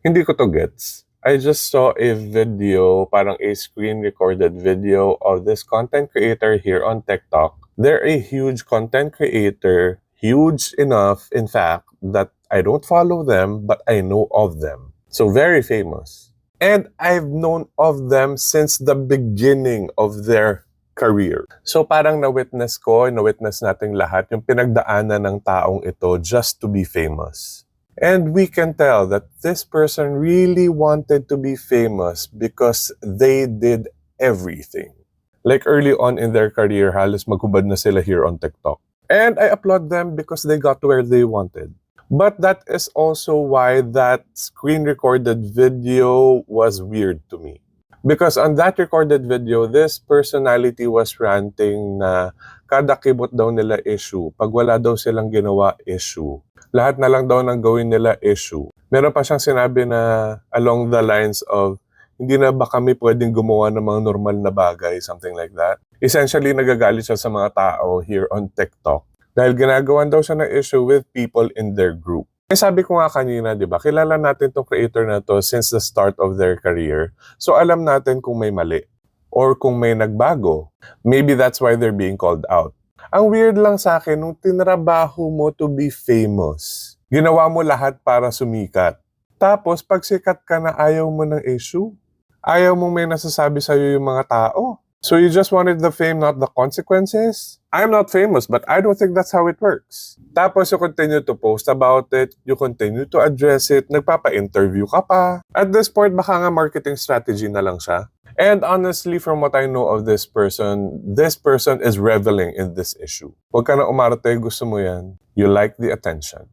Hindi ko to gets. I just saw a video, parang a screen recorded video of this content creator here on TikTok. They're a huge content creator, huge enough, in fact, that I don't follow them, but I know of them. So very famous. And I've known of them since the beginning of their career. So parang na-witness nating lahat yung pinagdaanan ng taong ito just to be famous. And we can tell that this person really wanted to be famous because they did everything. Like early on in their career, halos maghubad na sila here on TikTok. And I applaud them because they got to where they wanted. But that is also why that screen recorded video was weird to me. Because on that recorded video, this personality was ranting na kada kibot daw nila issue. Pag wala daw silang ginawa issue. Lahat na lang daw ng gawin nila issue. Meron pa siyang sinabi na along the lines of, hindi na ba kami pwedeng gumawa ng mga normal na bagay, something like that. Essentially, nagagalit siya sa mga tao here on TikTok. Dahil ginagawan daw siya ng issue with people in their group. Eh sabi ko nga kanina, di ba, kilala natin tong creator na to since the start of their career. So alam natin kung may mali or kung may nagbago. Maybe that's why they're being called out. Ang weird lang sa akin, nung tinrabaho mo to be famous, ginawa mo lahat para sumikat. Tapos pag sikat ka na ayaw mo ng issue, ayaw mong may nasasabi sa'yo yung mga tao. So you just wanted the fame, not the consequences? I'm not famous, but I don't think that's how it works. Tapos you continue to post about it, you continue to address it, nagpapa-interview ka pa. At this point, baka nga marketing strategy na lang siya. And honestly, from what I know of this person is reveling in this issue. Huwag ka na umarte, gusto mo yan. You like the attention.